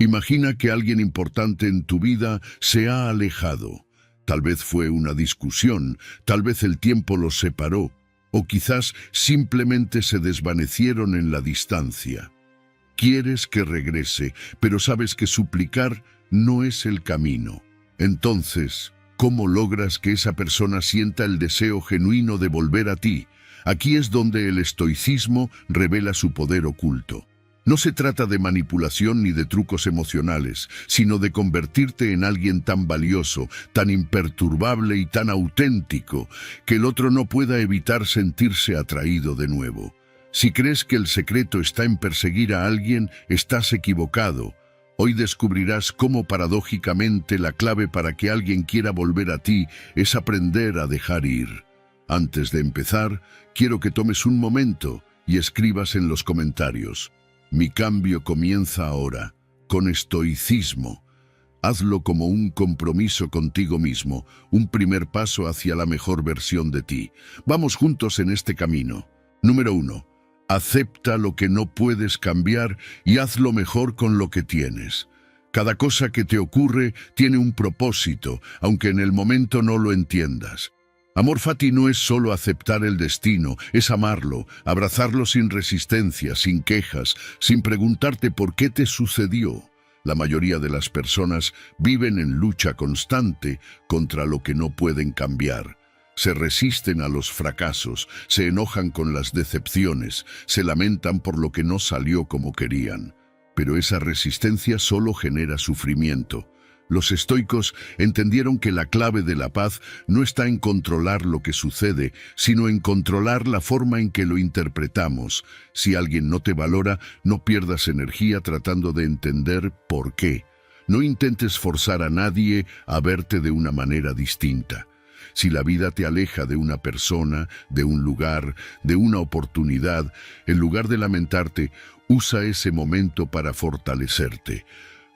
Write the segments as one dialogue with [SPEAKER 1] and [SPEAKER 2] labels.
[SPEAKER 1] Imagina que alguien importante en tu vida se ha alejado. Tal vez fue una discusión, tal vez el tiempo los separó, o quizás simplemente se desvanecieron en la distancia. Quieres que regrese, pero sabes que suplicar no es el camino. Entonces, ¿cómo logras que esa persona sienta el deseo genuino de volver a ti? Aquí es donde el estoicismo revela su poder oculto. No se trata de manipulación ni de trucos emocionales, sino de convertirte en alguien tan valioso, tan imperturbable y tan auténtico, que el otro no pueda evitar sentirse atraído de nuevo. Si crees que el secreto está en perseguir a alguien, estás equivocado. Hoy descubrirás cómo paradójicamente la clave para que alguien quiera volver a ti es aprender a dejar ir. Antes de empezar, quiero que tomes un momento y escribas en los comentarios: mi cambio comienza ahora, con estoicismo. Hazlo como un compromiso contigo mismo, un primer paso hacia la mejor versión de ti. Vamos juntos en este camino. Número 1. Acepta lo que no puedes cambiar y hazlo mejor con lo que tienes. Cada cosa que te ocurre tiene un propósito, aunque en el momento no lo entiendas. Amor fati no es solo aceptar el destino, es amarlo, abrazarlo sin resistencia, sin quejas, sin preguntarte por qué te sucedió. La mayoría de las personas viven en lucha constante contra lo que no pueden cambiar. Se resisten a los fracasos, se enojan con las decepciones, se lamentan por lo que no salió como querían. Pero esa resistencia solo genera sufrimiento. Los estoicos entendieron que la clave de la paz no está en controlar lo que sucede, sino en controlar la forma en que lo interpretamos. Si alguien no te valora, no pierdas energía tratando de entender por qué. No intentes forzar a nadie a verte de una manera distinta. Si la vida te aleja de una persona, de un lugar, de una oportunidad, en lugar de lamentarte, usa ese momento para fortalecerte.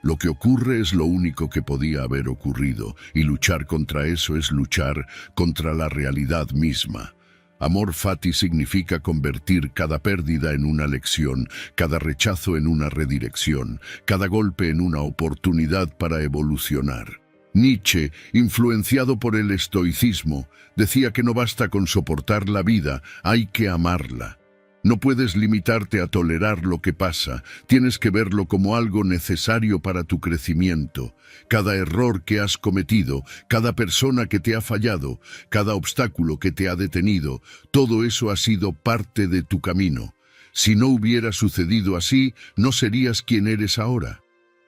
[SPEAKER 1] Lo que ocurre es lo único que podía haber ocurrido, y luchar contra eso es luchar contra la realidad misma. Amor fati significa convertir cada pérdida en una lección, cada rechazo en una redirección, cada golpe en una oportunidad para evolucionar. Nietzsche, influenciado por el estoicismo, decía que no basta con soportar la vida, hay que amarla. No puedes limitarte a tolerar lo que pasa, tienes que verlo como algo necesario para tu crecimiento. Cada error que has cometido, cada persona que te ha fallado, cada obstáculo que te ha detenido, todo eso ha sido parte de tu camino. Si no hubiera sucedido así, no serías quien eres ahora.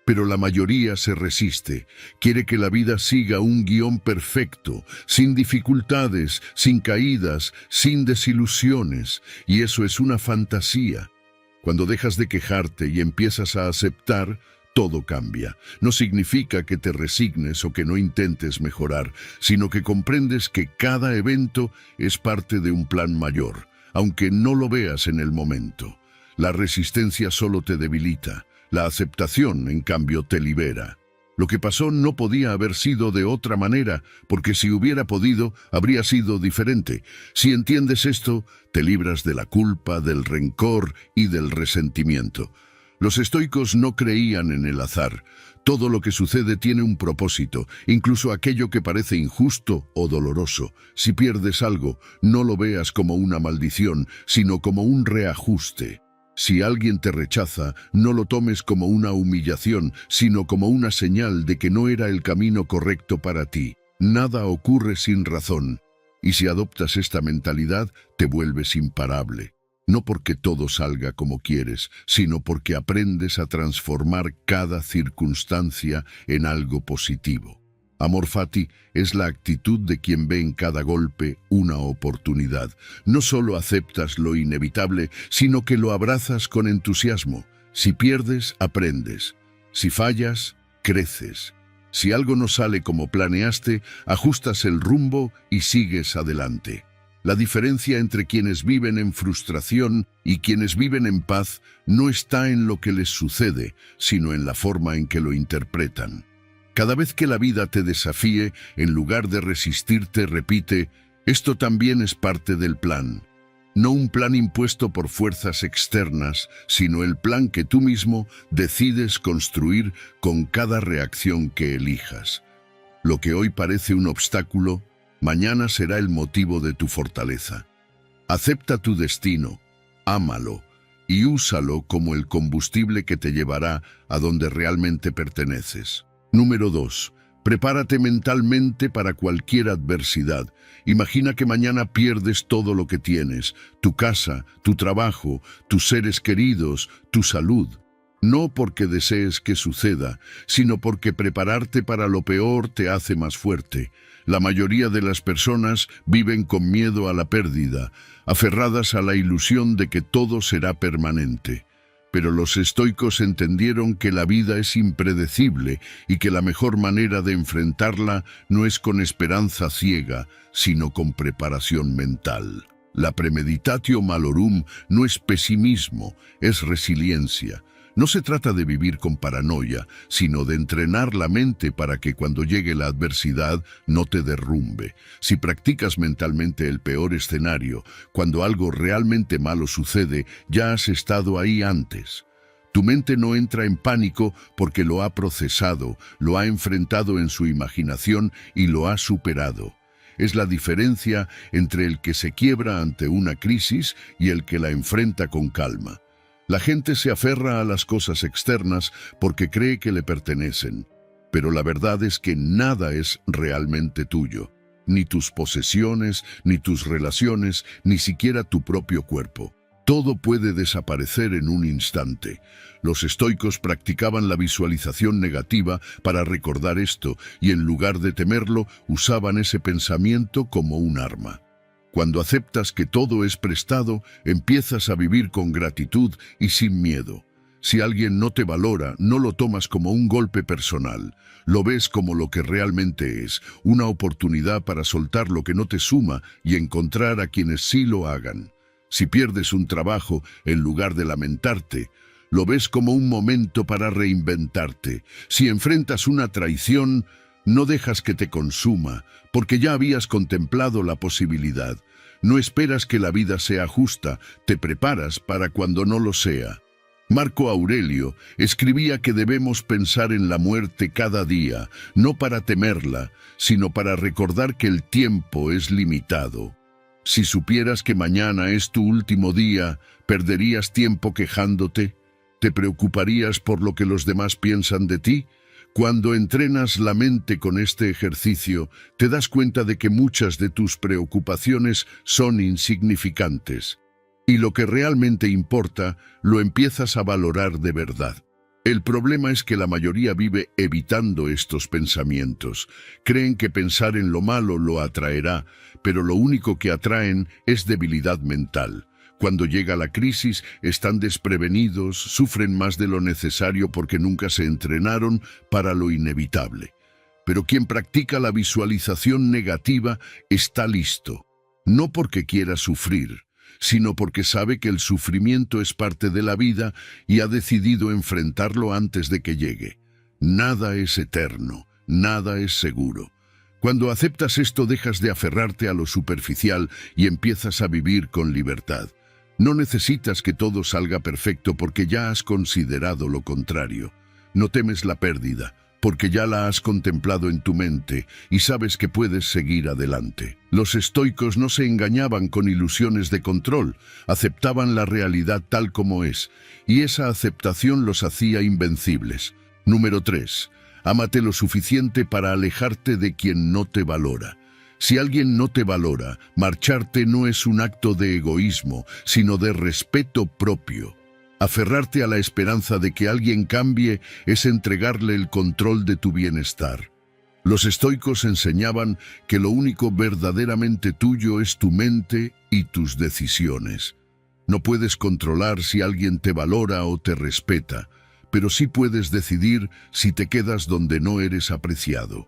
[SPEAKER 1] Pero la mayoría se resiste, quiere que la vida siga un guión perfecto, sin dificultades, sin caídas, sin desilusiones, y eso es una fantasía. Cuando dejas de quejarte y empiezas a aceptar, todo cambia. No significa que te resignes o que no intentes mejorar, sino que comprendes que cada evento es parte de un plan mayor, aunque no lo veas en el momento. La resistencia solo te debilita. La aceptación, en cambio, te libera. Lo que pasó no podía haber sido de otra manera, porque si hubiera podido, habría sido diferente. Si entiendes esto, te libras de la culpa, del rencor y del resentimiento. Los estoicos no creían en el azar. Todo lo que sucede tiene un propósito, incluso aquello que parece injusto o doloroso. Si pierdes algo, no lo veas como una maldición, sino como un reajuste. Si alguien te rechaza, no lo tomes como una humillación, sino como una señal de que no era el camino correcto para ti. Nada ocurre sin razón. Y si adoptas esta mentalidad, te vuelves imparable. No porque todo salga como quieres, sino porque aprendes a transformar cada circunstancia en algo positivo. Amor fati es la actitud de quien ve en cada golpe una oportunidad. No solo aceptas lo inevitable, sino que lo abrazas con entusiasmo. Si pierdes, aprendes. Si fallas, creces. Si algo no sale como planeaste, ajustas el rumbo y sigues adelante. La diferencia entre quienes viven en frustración y quienes viven en paz no está en lo que les sucede, sino en la forma en que lo interpretan. Cada vez que la vida te desafíe, en lugar de resistirte, repite: esto también es parte del plan. No un plan impuesto por fuerzas externas, sino el plan que tú mismo decides construir con cada reacción que elijas. Lo que hoy parece un obstáculo, mañana será el motivo de tu fortaleza. Acepta tu destino, ámalo y úsalo como el combustible que te llevará a donde realmente perteneces. Número 2. Prepárate mentalmente para cualquier adversidad. Imagina que mañana pierdes todo lo que tienes, tu casa, tu trabajo, tus seres queridos, tu salud. No porque desees que suceda, sino porque prepararte para lo peor te hace más fuerte. La mayoría de las personas viven con miedo a la pérdida, aferradas a la ilusión de que todo será permanente. Pero los estoicos entendieron que la vida es impredecible y que la mejor manera de enfrentarla no es con esperanza ciega, sino con preparación mental. La premeditatio malorum no es pesimismo, es resiliencia. No se trata de vivir con paranoia, sino de entrenar la mente para que cuando llegue la adversidad no te derrumbe. Si practicas mentalmente el peor escenario, cuando algo realmente malo sucede, ya has estado ahí antes. Tu mente no entra en pánico porque lo ha procesado, lo ha enfrentado en su imaginación y lo ha superado. Es la diferencia entre el que se quiebra ante una crisis y el que la enfrenta con calma. La gente se aferra a las cosas externas porque cree que le pertenecen, pero la verdad es que nada es realmente tuyo, ni tus posesiones, ni tus relaciones, ni siquiera tu propio cuerpo. Todo puede desaparecer en un instante. Los estoicos practicaban la visualización negativa para recordar esto y en lugar de temerlo, usaban ese pensamiento como un arma. Cuando aceptas que todo es prestado, empiezas a vivir con gratitud y sin miedo. Si alguien no te valora, no lo tomas como un golpe personal. Lo ves como lo que realmente es, una oportunidad para soltar lo que no te suma y encontrar a quienes sí lo hagan. Si pierdes un trabajo, en lugar de lamentarte, lo ves como un momento para reinventarte. Si enfrentas una traición, no dejas que te consuma, porque ya habías contemplado la posibilidad. No esperas que la vida sea justa, te preparas para cuando no lo sea. Marco Aurelio escribía que debemos pensar en la muerte cada día, no para temerla, sino para recordar que el tiempo es limitado. Si supieras que mañana es tu último día, ¿perderías tiempo quejándote? ¿Te preocuparías por lo que los demás piensan de ti? Cuando entrenas la mente con este ejercicio, te das cuenta de que muchas de tus preocupaciones son insignificantes. Y lo que realmente importa, lo empiezas a valorar de verdad. El problema es que la mayoría vive evitando estos pensamientos. Creen que pensar en lo malo lo atraerá, pero lo único que atraen es debilidad mental. Cuando llega la crisis, están desprevenidos, sufren más de lo necesario porque nunca se entrenaron para lo inevitable. Pero quien practica la visualización negativa está listo, no porque quiera sufrir, sino porque sabe que el sufrimiento es parte de la vida y ha decidido enfrentarlo antes de que llegue. Nada es eterno, nada es seguro. Cuando aceptas esto, dejas de aferrarte a lo superficial y empiezas a vivir con libertad. No necesitas que todo salga perfecto porque ya has considerado lo contrario. No temes la pérdida, porque ya la has contemplado en tu mente y sabes que puedes seguir adelante. Los estoicos no se engañaban con ilusiones de control, aceptaban la realidad tal como es, y esa aceptación los hacía invencibles. Número 3. Ámate lo suficiente para alejarte de quien no te valora. Si alguien no te valora, marcharte no es un acto de egoísmo, sino de respeto propio. Aferrarte a la esperanza de que alguien cambie es entregarle el control de tu bienestar. Los estoicos enseñaban que lo único verdaderamente tuyo es tu mente y tus decisiones. No puedes controlar si alguien te valora o te respeta, pero sí puedes decidir si te quedas donde no eres apreciado.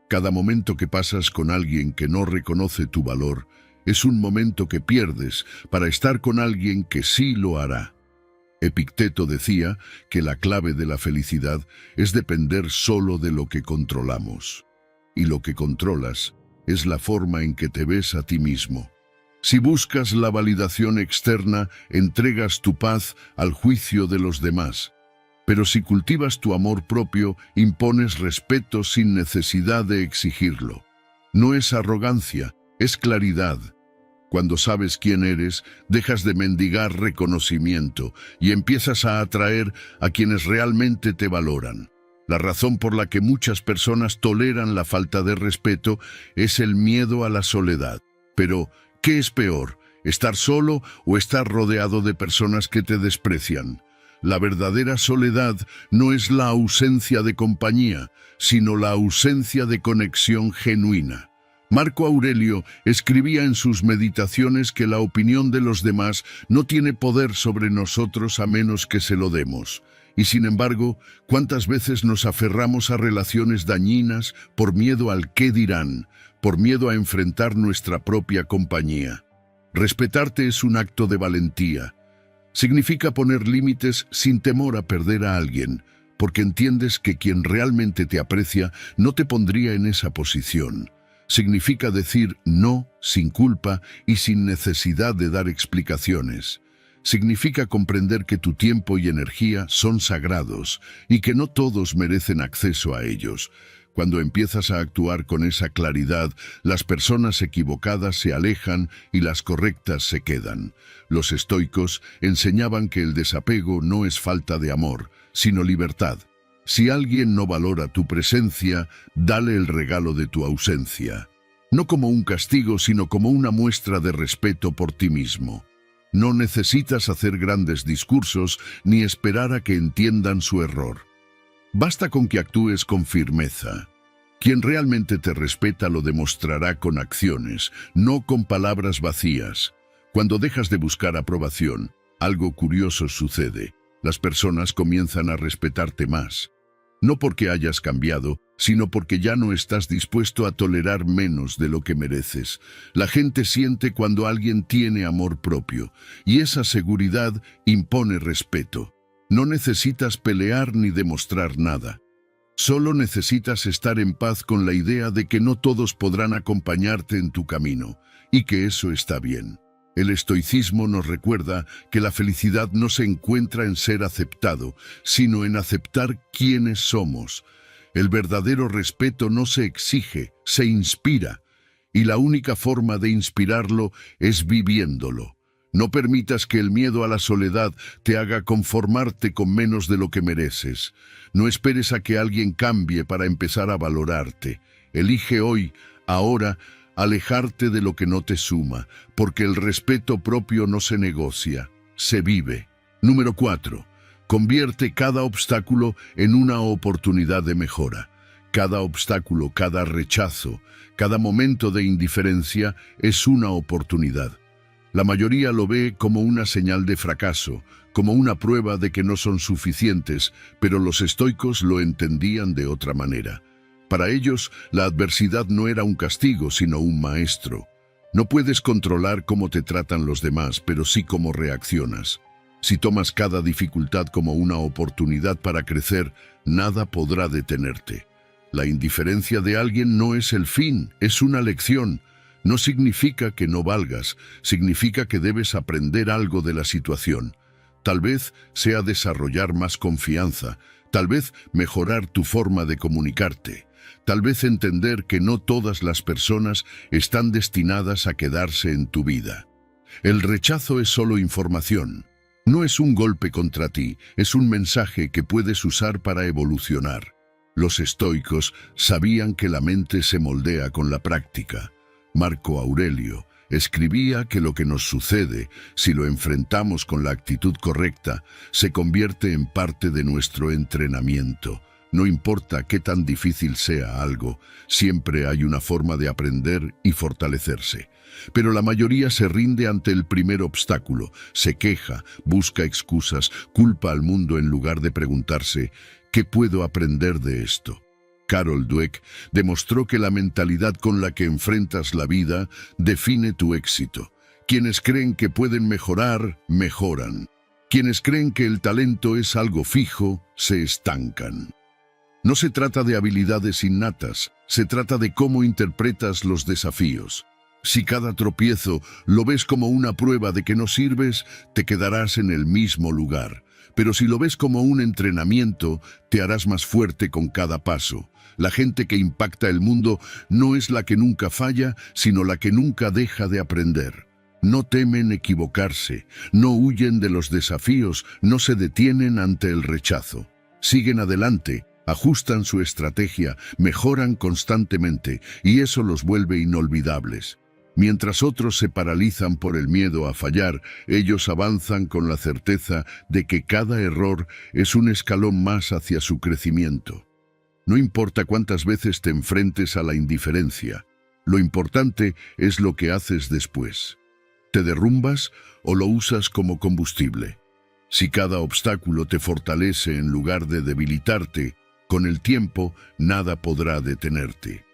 [SPEAKER 1] Cada momento que pasas con alguien que no reconoce tu valor es un momento que pierdes para estar con alguien que sí lo hará. Epicteto decía que la clave de la felicidad es depender solo de lo que controlamos. Y lo que controlas es la forma en que te ves a ti mismo. Si buscas la validación externa, entregas tu paz al juicio de los demás. Pero si cultivas tu amor propio, impones respeto sin necesidad de exigirlo. No es arrogancia, es claridad. Cuando sabes quién eres, dejas de mendigar reconocimiento y empiezas a atraer a quienes realmente te valoran. La razón por la que muchas personas toleran la falta de respeto es el miedo a la soledad. Pero, ¿qué es peor? ¿Estar solo o estar rodeado de personas que te desprecian? La verdadera soledad no es la ausencia de compañía, sino la ausencia de conexión genuina. Marco Aurelio escribía en sus meditaciones que la opinión de los demás no tiene poder sobre nosotros a menos que se lo demos. Y sin embargo, ¿cuántas veces nos aferramos a relaciones dañinas por miedo al qué dirán, por miedo a enfrentar nuestra propia compañía? Respetarte es un acto de valentía. Significa poner límites sin temor a perder a alguien, porque entiendes que quien realmente te aprecia no te pondría en esa posición. Significa decir no sin culpa y sin necesidad de dar explicaciones. Significa comprender que tu tiempo y energía son sagrados y que no todos merecen acceso a ellos. Cuando empiezas a actuar con esa claridad, las personas equivocadas se alejan y las correctas se quedan. Los estoicos enseñaban que el desapego no es falta de amor, sino libertad. Si alguien no valora tu presencia, dale el regalo de tu ausencia. No como un castigo, sino como una muestra de respeto por ti mismo. No necesitas hacer grandes discursos ni esperar a que entiendan su error. Basta con que actúes con firmeza. Quien realmente te respeta lo demostrará con acciones, no con palabras vacías. Cuando dejas de buscar aprobación, algo curioso sucede. Las personas comienzan a respetarte más. No porque hayas cambiado, sino porque ya no estás dispuesto a tolerar menos de lo que mereces. La gente siente cuando alguien tiene amor propio, y esa seguridad impone respeto. No necesitas pelear ni demostrar nada. Solo necesitas estar en paz con la idea de que no todos podrán acompañarte en tu camino, y que eso está bien. El estoicismo nos recuerda que la felicidad no se encuentra en ser aceptado, sino en aceptar quiénes somos. El verdadero respeto no se exige, se inspira, y la única forma de inspirarlo es viviéndolo. No permitas que el miedo a la soledad te haga conformarte con menos de lo que mereces. No esperes a que alguien cambie para empezar a valorarte. Elige hoy, ahora, alejarte de lo que no te suma, porque el respeto propio no se negocia, se vive. Número 4. Convierte cada obstáculo en una oportunidad de mejora. Cada obstáculo, cada rechazo, cada momento de indiferencia es una oportunidad. La mayoría lo ve como una señal de fracaso, como una prueba de que no son suficientes, pero los estoicos lo entendían de otra manera. Para ellos, la adversidad no era un castigo, sino un maestro. No puedes controlar cómo te tratan los demás, pero sí cómo reaccionas. Si tomas cada dificultad como una oportunidad para crecer, nada podrá detenerte. La indiferencia de alguien no es el fin, es una lección. No significa que no valgas, significa que debes aprender algo de la situación. Tal vez sea desarrollar más confianza, tal vez mejorar tu forma de comunicarte. Tal vez entender que no todas las personas están destinadas a quedarse en tu vida. El rechazo es solo información. No es un golpe contra ti, es un mensaje que puedes usar para evolucionar. Los estoicos sabían que la mente se moldea con la práctica. Marco Aurelio escribía que lo que nos sucede, si lo enfrentamos con la actitud correcta, se convierte en parte de nuestro entrenamiento. No importa qué tan difícil sea algo, siempre hay una forma de aprender y fortalecerse. Pero la mayoría se rinde ante el primer obstáculo, se queja, busca excusas, culpa al mundo en lugar de preguntarse, ¿qué puedo aprender de esto? Carol Dweck demostró que la mentalidad con la que enfrentas la vida define tu éxito. Quienes creen que pueden mejorar, mejoran. Quienes creen que el talento es algo fijo, se estancan. No se trata de habilidades innatas, se trata de cómo interpretas los desafíos. Si cada tropiezo lo ves como una prueba de que no sirves, te quedarás en el mismo lugar. Pero si lo ves como un entrenamiento, te harás más fuerte con cada paso. La gente que impacta el mundo no es la que nunca falla, sino la que nunca deja de aprender. No temen equivocarse, no huyen de los desafíos, no se detienen ante el rechazo. Siguen adelante, ajustan su estrategia, mejoran constantemente y eso los vuelve inolvidables. Mientras otros se paralizan por el miedo a fallar, ellos avanzan con la certeza de que cada error es un escalón más hacia su crecimiento. No importa cuántas veces te enfrentes a la indiferencia, lo importante es lo que haces después. ¿Te derrumbas o lo usas como combustible? Si cada obstáculo te fortalece en lugar de debilitarte, con el tiempo nada podrá detenerte.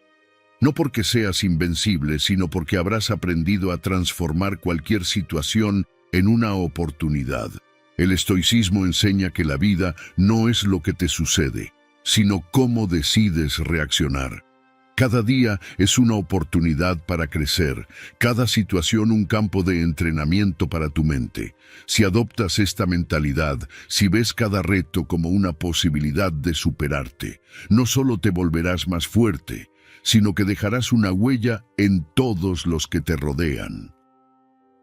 [SPEAKER 1] No porque seas invencible, sino porque habrás aprendido a transformar cualquier situación en una oportunidad. El estoicismo enseña que la vida no es lo que te sucede, sino cómo decides reaccionar. Cada día es una oportunidad para crecer, cada situación un campo de entrenamiento para tu mente. Si adoptas esta mentalidad, si ves cada reto como una posibilidad de superarte, no solo te volverás más fuerte, sino que dejarás una huella en todos los que te rodean.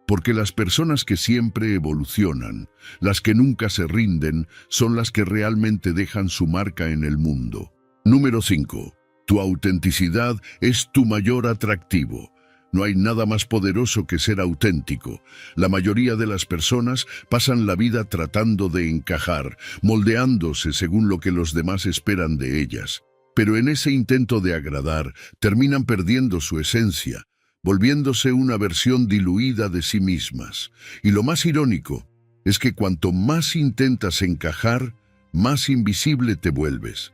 [SPEAKER 1] Porque las personas que siempre evolucionan, las que nunca se rinden, son las que realmente dejan su marca en el mundo. Número 5. Tu autenticidad es tu mayor atractivo. No hay nada más poderoso que ser auténtico. La mayoría de las personas pasan la vida tratando de encajar, moldeándose según lo que los demás esperan de ellas. Pero en ese intento de agradar, terminan perdiendo su esencia, volviéndose una versión diluida de sí mismas. Y lo más irónico es que cuanto más intentas encajar, más invisible te vuelves.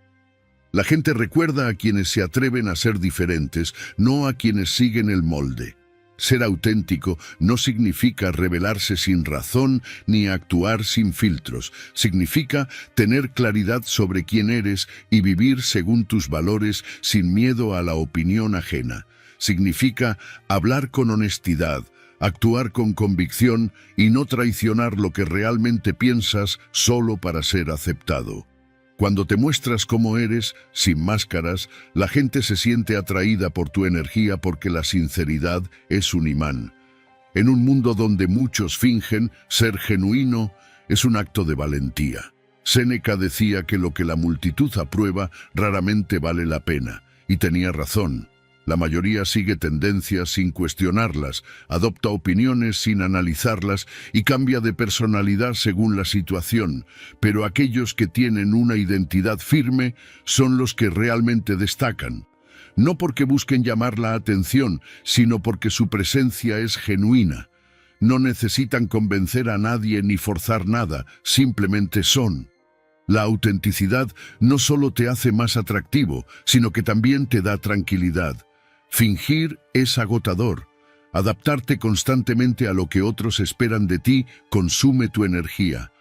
[SPEAKER 1] La gente recuerda a quienes se atreven a ser diferentes, no a quienes siguen el molde. Ser auténtico no significa revelarse sin razón ni actuar sin filtros. Significa tener claridad sobre quién eres y vivir según tus valores sin miedo a la opinión ajena. Significa hablar con honestidad, actuar con convicción y no traicionar lo que realmente piensas solo para ser aceptado. Cuando te muestras como eres, sin máscaras, la gente se siente atraída por tu energía porque la sinceridad es un imán. En un mundo donde muchos fingen, ser genuino es un acto de valentía. Séneca decía que lo que la multitud aprueba raramente vale la pena, y tenía razón. La mayoría sigue tendencias sin cuestionarlas, adopta opiniones sin analizarlas y cambia de personalidad según la situación, pero aquellos que tienen una identidad firme son los que realmente destacan. No porque busquen llamar la atención, sino porque su presencia es genuina. No necesitan convencer a nadie ni forzar nada, simplemente son. La autenticidad no solo te hace más atractivo, sino que también te da tranquilidad. Fingir es agotador. Adaptarte constantemente a lo que otros esperan de ti consume tu energía.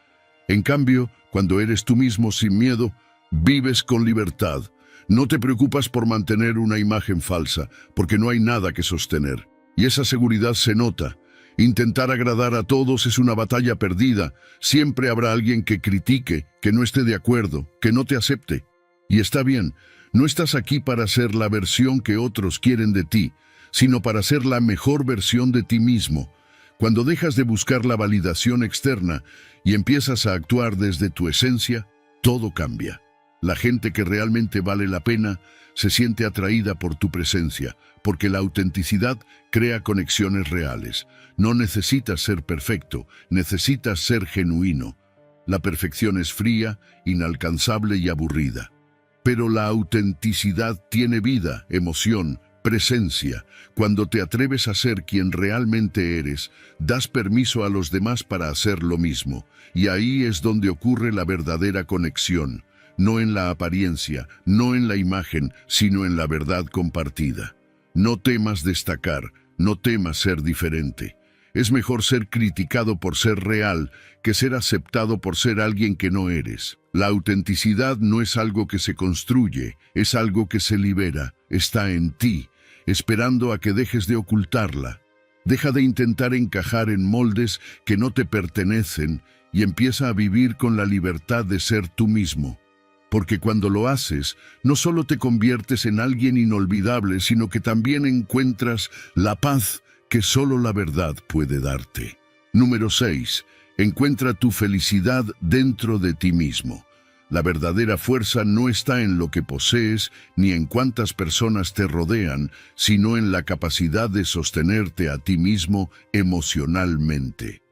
[SPEAKER 1] En cambio, cuando eres tú mismo sin miedo, vives con libertad. No te preocupas por mantener una imagen falsa, porque no hay nada que sostener. Y esa seguridad se nota. Intentar agradar a todos es una batalla perdida. Siempre habrá alguien que critique, que no esté de acuerdo, que no te acepte. Y está bien. No estás aquí para ser la versión que otros quieren de ti, sino para ser la mejor versión de ti mismo. Cuando dejas de buscar la validación externa y empiezas a actuar desde tu esencia, todo cambia. La gente que realmente vale la pena se siente atraída por tu presencia, porque la autenticidad crea conexiones reales. No necesitas ser perfecto, necesitas ser genuino. La perfección es fría, inalcanzable y aburrida. Pero la autenticidad tiene vida, emoción, presencia. Cuando te atreves a ser quien realmente eres, das permiso a los demás para hacer lo mismo. Y ahí es donde ocurre la verdadera conexión. No en la apariencia, no en la imagen, sino en la verdad compartida. No temas destacar, no temas ser diferente. Es mejor ser criticado por ser real que ser aceptado por ser alguien que no eres. La autenticidad no es algo que se construye, es algo que se libera, está en ti. esperando a que dejes de ocultarla. Deja de intentar encajar en moldes que no te pertenecen y empieza a vivir con la libertad de ser tú mismo. Porque cuando lo haces, no solo te conviertes en alguien inolvidable, sino que también encuentras la paz que solo la verdad puede darte. Número 6. Encuentra tu felicidad dentro de ti mismo. La verdadera fuerza no está en lo que posees ni en cuántas personas te rodean, sino en la capacidad de sostenerte a ti mismo emocionalmente.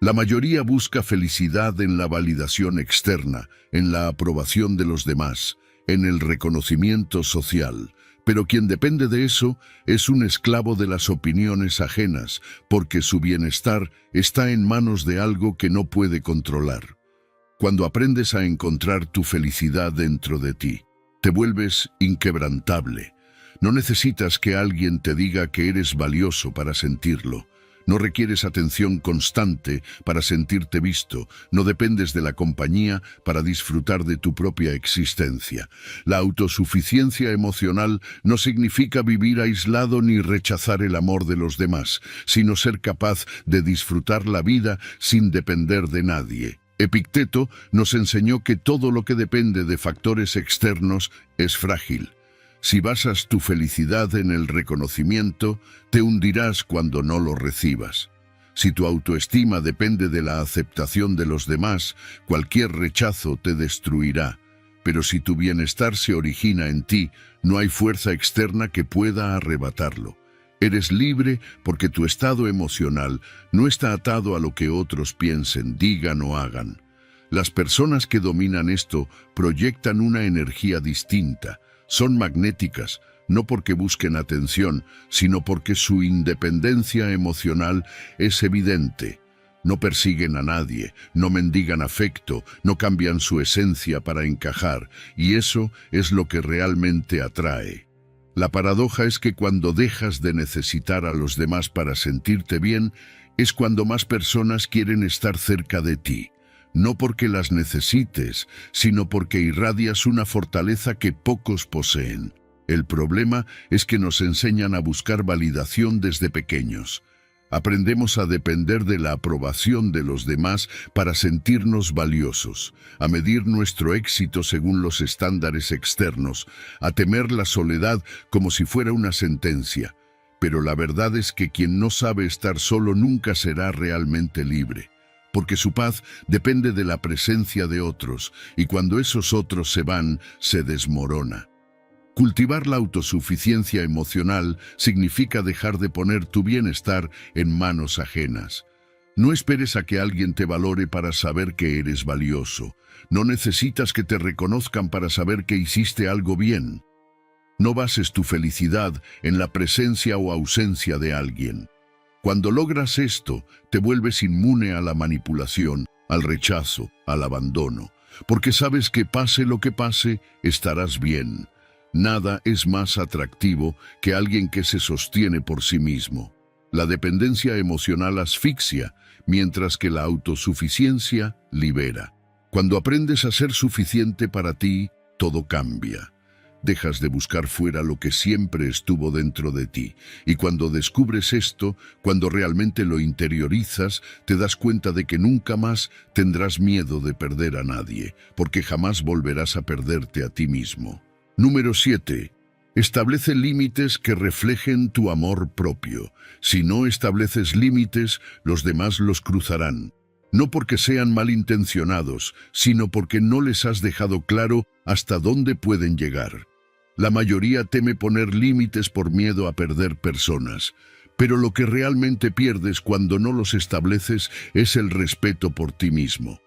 [SPEAKER 1] La mayoría busca felicidad en la validación externa, en la aprobación de los demás, en el reconocimiento social. Pero quien depende de eso es un esclavo de las opiniones ajenas, porque su bienestar está en manos de algo que no puede controlar. Cuando aprendes a encontrar tu felicidad dentro de ti, te vuelves inquebrantable. No necesitas que alguien te diga que eres valioso para sentirlo. No requieres atención constante para sentirte visto. No dependes de la compañía para disfrutar de tu propia existencia. La autosuficiencia emocional no significa vivir aislado ni rechazar el amor de los demás, sino ser capaz de disfrutar la vida sin depender de nadie. Epicteto nos enseñó que todo lo que depende de factores externos es frágil. Si basas tu felicidad en el reconocimiento, te hundirás cuando no lo recibas. Si tu autoestima depende de la aceptación de los demás, cualquier rechazo te destruirá. Pero si tu bienestar se origina en ti, no hay fuerza externa que pueda arrebatarlo. Eres libre porque tu estado emocional no está atado a lo que otros piensen, digan o hagan. Las personas que dominan esto proyectan una energía distinta. Son magnéticas, no porque busquen atención, sino porque su independencia emocional es evidente. No persiguen a nadie, no mendigan afecto, no cambian su esencia para encajar, y eso es lo que realmente atrae. La paradoja es que cuando dejas de necesitar a los demás para sentirte bien, es cuando más personas quieren estar cerca de ti. No porque las necesites, sino porque irradias una fortaleza que pocos poseen. El problema es que nos enseñan a buscar validación desde pequeños. Aprendemos a depender de la aprobación de los demás para sentirnos valiosos, a medir nuestro éxito según los estándares externos, a temer la soledad como si fuera una sentencia. Pero la verdad es que quien no sabe estar solo nunca será realmente libre, porque su paz depende de la presencia de otros, y cuando esos otros se van, se desmorona. Cultivar la autosuficiencia emocional significa dejar de poner tu bienestar en manos ajenas. No esperes a que alguien te valore para saber que eres valioso. No necesitas que te reconozcan para saber que hiciste algo bien. No bases tu felicidad en la presencia o ausencia de alguien. Cuando logras esto, te vuelves inmune a la manipulación, al rechazo, al abandono, porque sabes que pase lo que pase, estarás bien. Nada es más atractivo que alguien que se sostiene por sí mismo. La dependencia emocional asfixia, mientras que la autosuficiencia libera. Cuando aprendes a ser suficiente para ti, todo cambia. Dejas de buscar fuera lo que siempre estuvo dentro de ti. Y cuando descubres esto, cuando realmente lo interiorizas, te das cuenta de que nunca más tendrás miedo de perder a nadie, porque jamás volverás a perderte a ti mismo. Número 7. Establece límites que reflejen tu amor propio. Si no estableces límites, los demás los cruzarán. No porque sean malintencionados, sino porque no les has dejado claro hasta dónde pueden llegar. La mayoría teme poner límites por miedo a perder personas, pero lo que realmente pierdes cuando no los estableces es el respeto por ti mismo.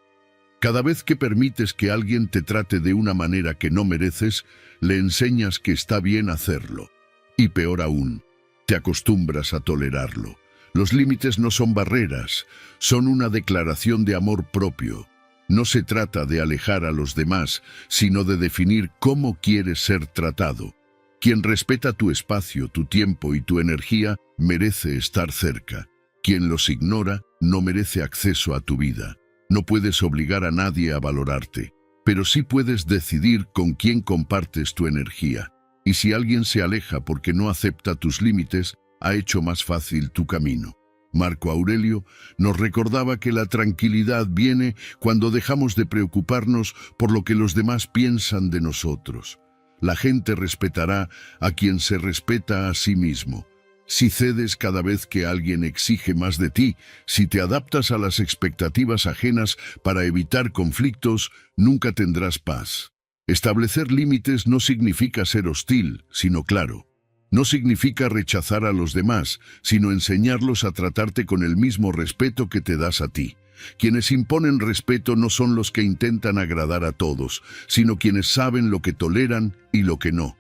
[SPEAKER 1] Cada vez que permites que alguien te trate de una manera que no mereces, le enseñas que está bien hacerlo. Y peor aún, te acostumbras a tolerarlo. Los límites no son barreras, son una declaración de amor propio. No se trata de alejar a los demás, sino de definir cómo quieres ser tratado. Quien respeta tu espacio, tu tiempo y tu energía merece estar cerca. Quien los ignora no merece acceso a tu vida. No puedes obligar a nadie a valorarte, pero sí puedes decidir con quién compartes tu energía. Y si alguien se aleja porque no acepta tus límites, ha hecho más fácil tu camino. Marco Aurelio nos recordaba que la tranquilidad viene cuando dejamos de preocuparnos por lo que los demás piensan de nosotros. La gente respetará a quien se respeta a sí mismo. Si cedes cada vez que alguien exige más de ti, si te adaptas a las expectativas ajenas para evitar conflictos, nunca tendrás paz. Establecer límites no significa ser hostil, sino claro. No significa rechazar a los demás, sino enseñarlos a tratarte con el mismo respeto que te das a ti. Quienes imponen respeto no son los que intentan agradar a todos, sino quienes saben lo que toleran y lo que no.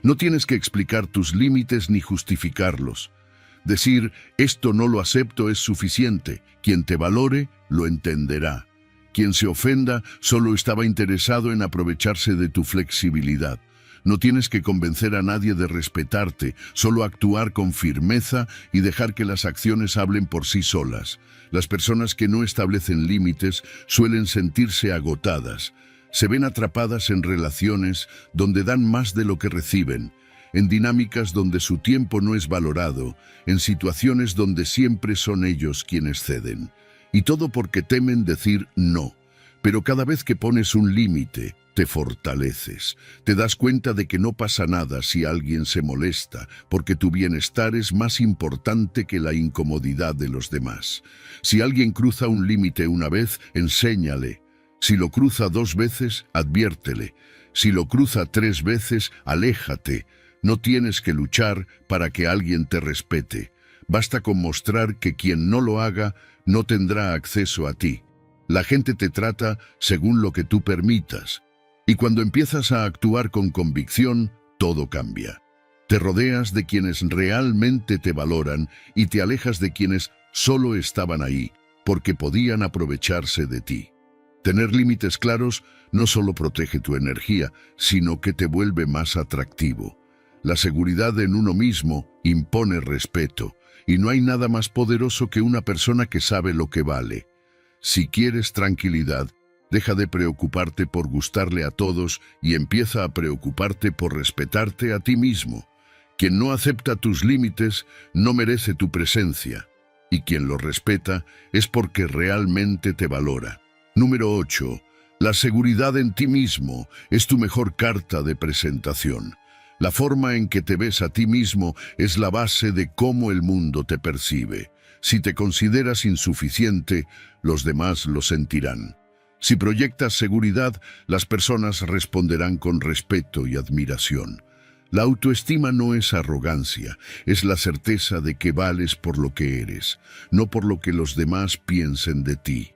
[SPEAKER 1] No tienes que explicar tus límites ni justificarlos. Decir, esto no lo acepto es suficiente. Quien te valore, lo entenderá. Quien se ofenda, solo estaba interesado en aprovecharse de tu flexibilidad. No tienes que convencer a nadie de respetarte, solo actuar con firmeza y dejar que las acciones hablen por sí solas. Las personas que no establecen límites suelen sentirse agotadas. Se ven atrapadas en relaciones donde dan más de lo que reciben, en dinámicas donde su tiempo no es valorado, en situaciones donde siempre son ellos quienes ceden. Y todo porque temen decir no. Pero cada vez que pones un límite, te fortaleces. Te das cuenta de que no pasa nada si alguien se molesta, porque tu bienestar es más importante que la incomodidad de los demás. Si alguien cruza un límite una vez, enséñale. Si lo cruza 2 veces, adviértele. Si lo cruza 3 veces, aléjate. No tienes que luchar para que alguien te respete. Basta con mostrar que quien no lo haga no tendrá acceso a ti. La gente te trata según lo que tú permitas. Y cuando empiezas a actuar con convicción, todo cambia. Te rodeas de quienes realmente te valoran y te alejas de quienes solo estaban ahí porque podían aprovecharse de ti. Tener límites claros no solo protege tu energía, sino que te vuelve más atractivo. La seguridad en uno mismo impone respeto, y no hay nada más poderoso que una persona que sabe lo que vale. Si quieres tranquilidad, deja de preocuparte por gustarle a todos y empieza a preocuparte por respetarte a ti mismo. Quien no acepta tus límites no merece tu presencia, y quien lo respeta es porque realmente te valora. Número 8. La seguridad en ti mismo es tu mejor carta de presentación. La forma en que te ves a ti mismo es la base de cómo el mundo te percibe. Si te consideras insuficiente, los demás lo sentirán. Si proyectas seguridad, las personas responderán con respeto y admiración. La autoestima no es arrogancia, es la certeza de que vales por lo que eres, no por lo que los demás piensen de ti.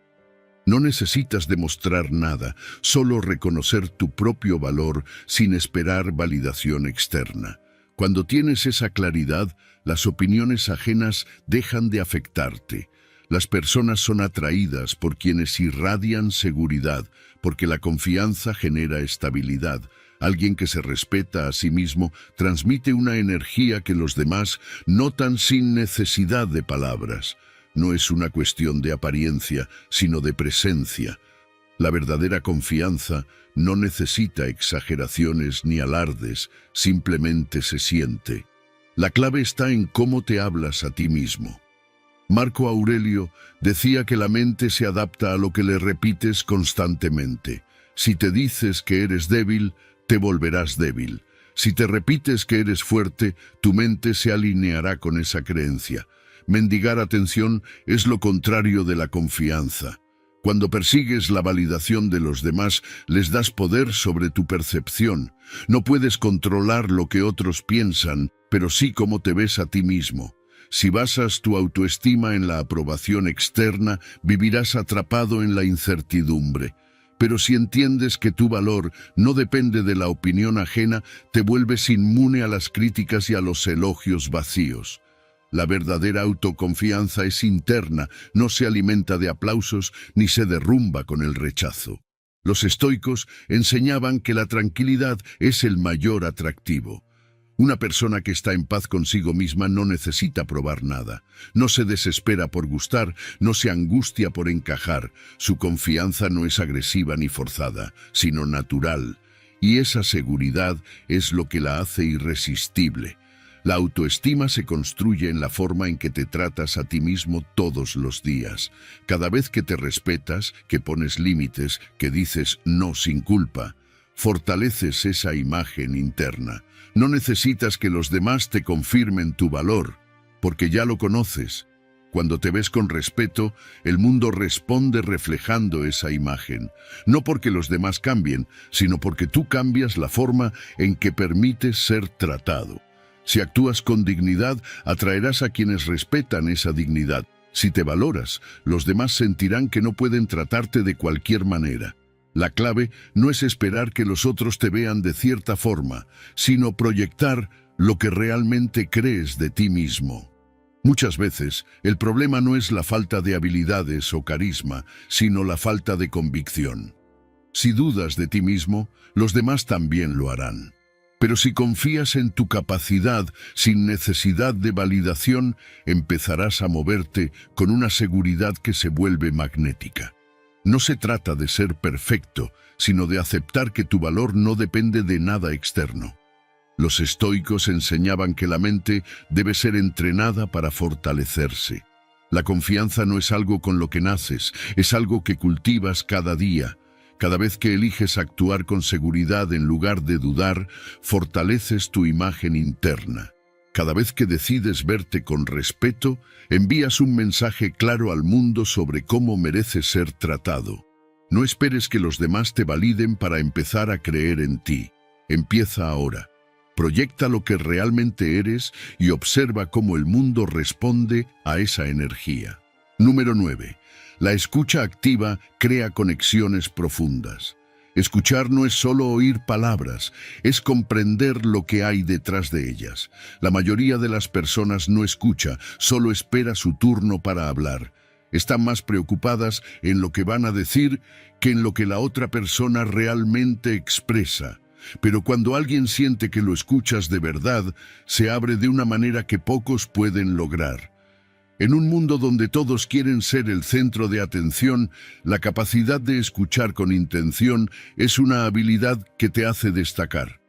[SPEAKER 1] No necesitas demostrar nada, solo reconocer tu propio valor sin esperar validación externa. Cuando tienes esa claridad, las opiniones ajenas dejan de afectarte. Las personas son atraídas por quienes irradian seguridad, porque la confianza genera estabilidad. Alguien que se respeta a sí mismo transmite una energía que los demás notan sin necesidad de palabras. No es una cuestión de apariencia, sino de presencia. La verdadera confianza no necesita exageraciones ni alardes, simplemente se siente. La clave está en cómo te hablas a ti mismo. Marco Aurelio decía que la mente se adapta a lo que le repites constantemente. Si te dices que eres débil, te volverás débil. Si te repites que eres fuerte, tu mente se alineará con esa creencia. Mendigar atención es lo contrario de la confianza. Cuando persigues la validación de los demás, les das poder sobre tu percepción. No puedes controlar lo que otros piensan, pero sí cómo te ves a ti mismo. Si basas tu autoestima en la aprobación externa, vivirás atrapado en la incertidumbre. Pero si entiendes que tu valor no depende de la opinión ajena, te vuelves inmune a las críticas y a los elogios vacíos. La verdadera autoconfianza es interna, no se alimenta de aplausos ni se derrumba con el rechazo. Los estoicos enseñaban que la tranquilidad es el mayor atractivo. Una persona que está en paz consigo misma no necesita probar nada. No se desespera por gustar, no se angustia por encajar. Su confianza no es agresiva ni forzada, sino natural. Y esa seguridad es lo que la hace irresistible. La autoestima se construye en la forma en que te tratas a ti mismo todos los días. Cada vez que te respetas, que pones límites, que dices no sin culpa, fortaleces esa imagen interna. No necesitas que los demás te confirmen tu valor, porque ya lo conoces. Cuando te ves con respeto, el mundo responde reflejando esa imagen. No porque los demás cambien, sino porque tú cambias la forma en que permites ser tratado. Si actúas con dignidad, atraerás a quienes respetan esa dignidad. Si te valoras, los demás sentirán que no pueden tratarte de cualquier manera. La clave no es esperar que los otros te vean de cierta forma, sino proyectar lo que realmente crees de ti mismo. Muchas veces, el problema no es la falta de habilidades o carisma, sino la falta de convicción. Si dudas de ti mismo, los demás también lo harán. Pero si confías en tu capacidad sin necesidad de validación, empezarás a moverte con una seguridad que se vuelve magnética. No se trata de ser perfecto, sino de aceptar que tu valor no depende de nada externo. Los estoicos enseñaban que la mente debe ser entrenada para fortalecerse. La confianza no es algo con lo que naces, es algo que cultivas cada día. Cada vez que eliges actuar con seguridad en lugar de dudar, fortaleces tu imagen interna. Cada vez que decides verte con respeto, envías un mensaje claro al mundo sobre cómo mereces ser tratado. No esperes que los demás te validen para empezar a creer en ti. Empieza ahora. Proyecta lo que realmente eres y observa cómo el mundo responde a esa energía. Número 9. La escucha activa crea conexiones profundas. Escuchar no es solo oír palabras, es comprender lo que hay detrás de ellas. La mayoría de las personas no escucha, solo espera su turno para hablar. Están más preocupadas en lo que van a decir que en lo que la otra persona realmente expresa. Pero cuando alguien siente que lo escuchas de verdad, se abre de una manera que pocos pueden lograr. En un mundo donde todos quieren ser el centro de atención, la capacidad de escuchar con intención es una habilidad que te hace destacar.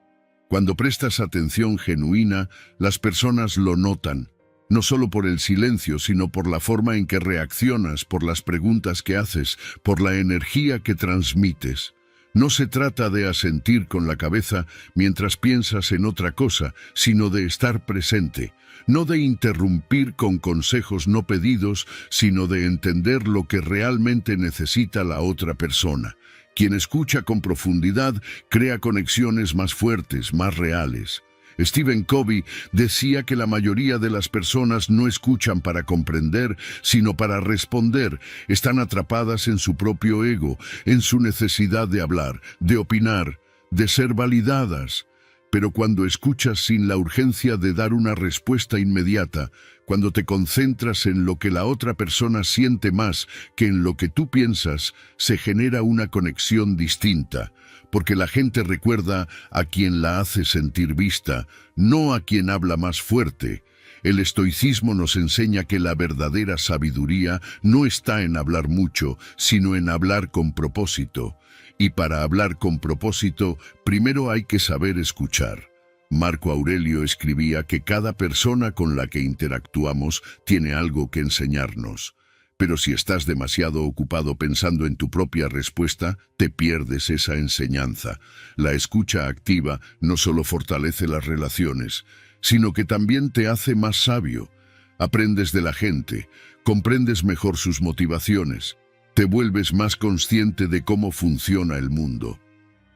[SPEAKER 1] Cuando prestas atención genuina, las personas lo notan, no solo por el silencio, sino por la forma en que reaccionas, por las preguntas que haces, por la energía que transmites. No se trata de asentir con la cabeza mientras piensas en otra cosa, sino de estar presente. No de interrumpir con consejos no pedidos, sino de entender lo que realmente necesita la otra persona. Quien escucha con profundidad crea conexiones más fuertes, más reales. Stephen Covey decía que la mayoría de las personas no escuchan para comprender, sino para responder. Están atrapadas en su propio ego, en su necesidad de hablar, de opinar, de ser validadas. Pero cuando escuchas sin la urgencia de dar una respuesta inmediata, cuando te concentras en lo que la otra persona siente más que en lo que tú piensas, se genera una conexión distinta, porque la gente recuerda a quien la hace sentir vista, no a quien habla más fuerte. El estoicismo nos enseña que la verdadera sabiduría no está en hablar mucho, sino en hablar con propósito. Y para hablar con propósito, primero hay que saber escuchar. Marco Aurelio escribía que cada persona con la que interactuamos tiene algo que enseñarnos. Pero si estás demasiado ocupado pensando en tu propia respuesta, te pierdes esa enseñanza. La escucha activa no solo fortalece las relaciones, sino que también te hace más sabio. Aprendes de la gente, comprendes mejor sus motivaciones, te vuelves más consciente de cómo funciona el mundo.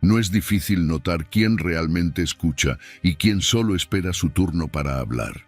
[SPEAKER 1] No es difícil notar quién realmente escucha y quién solo espera su turno para hablar.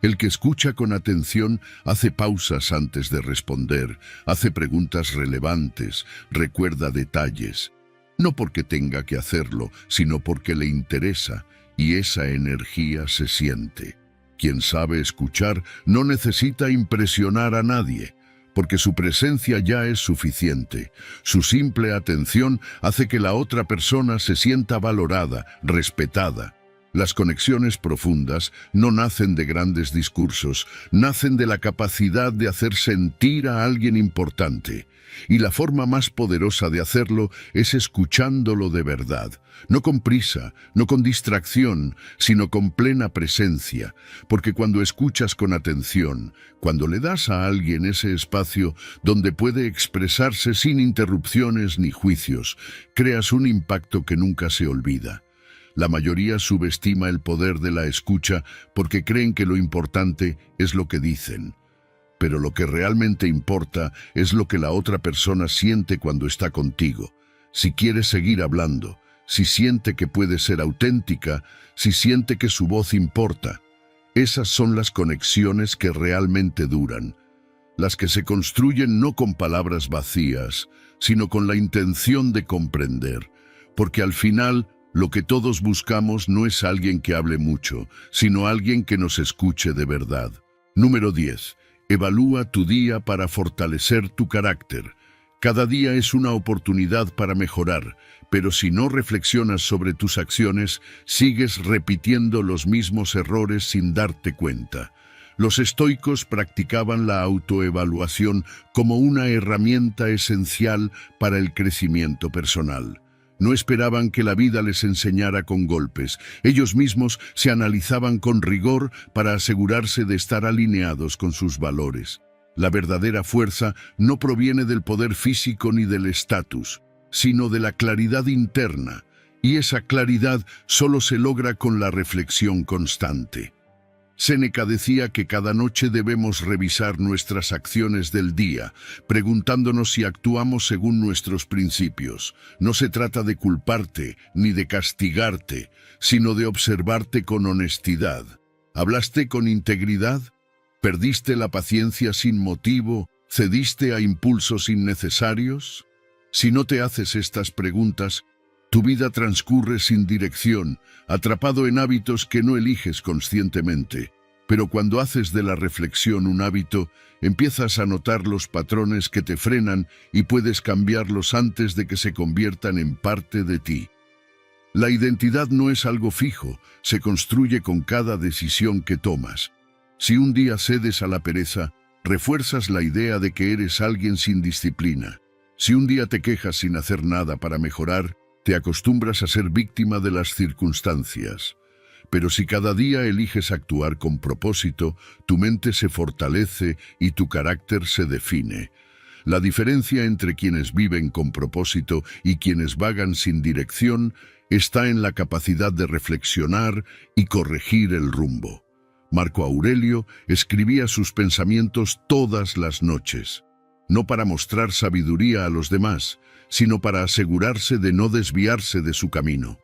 [SPEAKER 1] El que escucha con atención hace pausas antes de responder, hace preguntas relevantes, recuerda detalles. No porque tenga que hacerlo, sino porque le interesa, y esa energía se siente. Quien sabe escuchar no necesita impresionar a nadie, porque su presencia ya es suficiente. Su simple atención hace que la otra persona se sienta valorada, respetada. Las conexiones profundas no nacen de grandes discursos, nacen de la capacidad de hacer sentir a alguien importante. Y la forma más poderosa de hacerlo es escuchándolo de verdad, no con prisa, no con distracción, sino con plena presencia, porque cuando escuchas con atención, cuando le das a alguien ese espacio donde puede expresarse sin interrupciones ni juicios, creas un impacto que nunca se olvida. La mayoría subestima el poder de la escucha porque creen que lo importante es lo que dicen. Pero lo que realmente importa es lo que la otra persona siente cuando está contigo. Si quiere seguir hablando, si siente que puede ser auténtica, si siente que su voz importa. Esas son las conexiones que realmente duran. Las que se construyen no con palabras vacías, sino con la intención de comprender. Porque al final, lo que todos buscamos no es alguien que hable mucho, sino alguien que nos escuche de verdad. Número 10. Evalúa tu día para fortalecer tu carácter. Cada día es una oportunidad para mejorar, pero si no reflexionas sobre tus acciones, sigues repitiendo los mismos errores sin darte cuenta. Los estoicos practicaban la autoevaluación como una herramienta esencial para el crecimiento personal. No esperaban que la vida les enseñara con golpes. Ellos mismos se analizaban con rigor para asegurarse de estar alineados con sus valores. La verdadera fuerza no proviene del poder físico ni del estatus, sino de la claridad interna, y esa claridad solo se logra con la reflexión constante. Séneca decía que cada noche debemos revisar nuestras acciones del día, preguntándonos si actuamos según nuestros principios. No se trata de culparte ni de castigarte, sino de observarte con honestidad. ¿Hablaste con integridad? ¿Perdiste la paciencia sin motivo? ¿Cediste a impulsos innecesarios? Si no te haces estas preguntas, tu vida transcurre sin dirección, atrapado en hábitos que no eliges conscientemente. Pero cuando haces de la reflexión un hábito, empiezas a notar los patrones que te frenan y puedes cambiarlos antes de que se conviertan en parte de ti. La identidad no es algo fijo, se construye con cada decisión que tomas. Si un día cedes a la pereza, refuerzas la idea de que eres alguien sin disciplina. Si un día te quejas sin hacer nada para mejorar, te acostumbras a ser víctima de las circunstancias. Pero si cada día eliges actuar con propósito, tu mente se fortalece y tu carácter se define. La diferencia entre quienes viven con propósito y quienes vagan sin dirección está en la capacidad de reflexionar y corregir el rumbo. Marco Aurelio escribía sus pensamientos todas las noches, no para mostrar sabiduría a los demás, sino para asegurarse de no desviarse de su camino.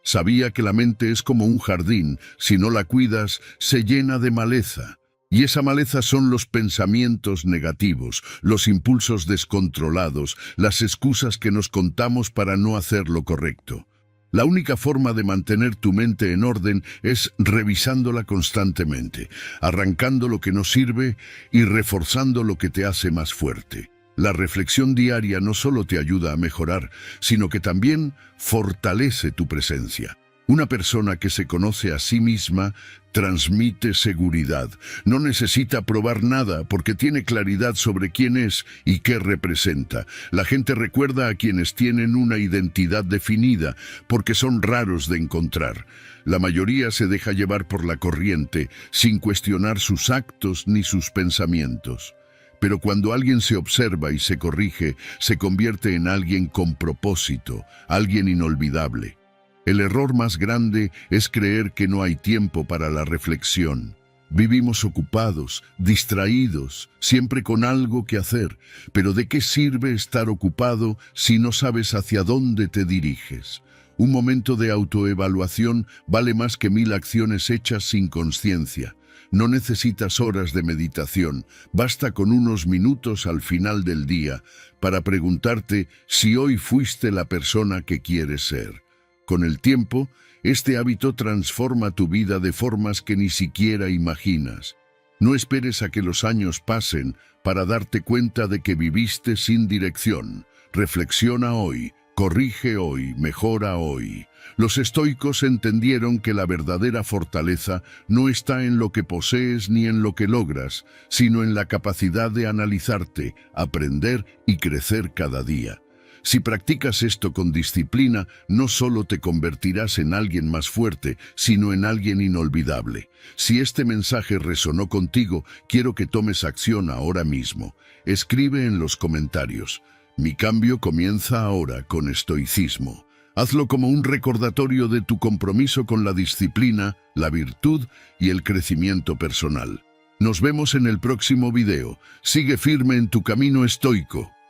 [SPEAKER 1] Sabía que la mente es como un jardín, si no la cuidas, se llena de maleza. Y esa maleza son los pensamientos negativos, los impulsos descontrolados, las excusas que nos contamos para no hacer lo correcto. La única forma de mantener tu mente en orden es revisándola constantemente, arrancando lo que no sirve y reforzando lo que te hace más fuerte. La reflexión diaria no solo te ayuda a mejorar, sino que también fortalece tu presencia. Una persona que se conoce a sí misma transmite seguridad. No necesita probar nada porque tiene claridad sobre quién es y qué representa. La gente recuerda a quienes tienen una identidad definida porque son raros de encontrar. La mayoría se deja llevar por la corriente sin cuestionar sus actos ni sus pensamientos. Pero cuando alguien se observa y se corrige, se convierte en alguien con propósito, alguien inolvidable. El error más grande es creer que no hay tiempo para la reflexión. Vivimos ocupados, distraídos, siempre con algo que hacer. Pero ¿de qué sirve estar ocupado si no sabes hacia dónde te diriges? Un momento de autoevaluación vale más que 1000 acciones hechas sin conciencia. No necesitas horas de meditación, basta con unos minutos al final del día para preguntarte si hoy fuiste la persona que quieres ser. Con el tiempo, este hábito transforma tu vida de formas que ni siquiera imaginas. No esperes a que los años pasen para darte cuenta de que viviste sin dirección. Reflexiona hoy, Corrige hoy, mejora hoy. Los estoicos entendieron que la verdadera fortaleza no está en lo que posees ni en lo que logras, sino en la capacidad de analizarte, aprender y crecer cada día. Si practicas esto con disciplina, no solo te convertirás en alguien más fuerte, sino en alguien inolvidable. Si este mensaje resonó contigo, quiero que tomes acción ahora mismo. Escribe en los comentarios: mi cambio comienza ahora con estoicismo. Hazlo como un recordatorio de tu compromiso con la disciplina, la virtud y el crecimiento personal. Nos vemos en el próximo video. Sigue firme en tu camino estoico.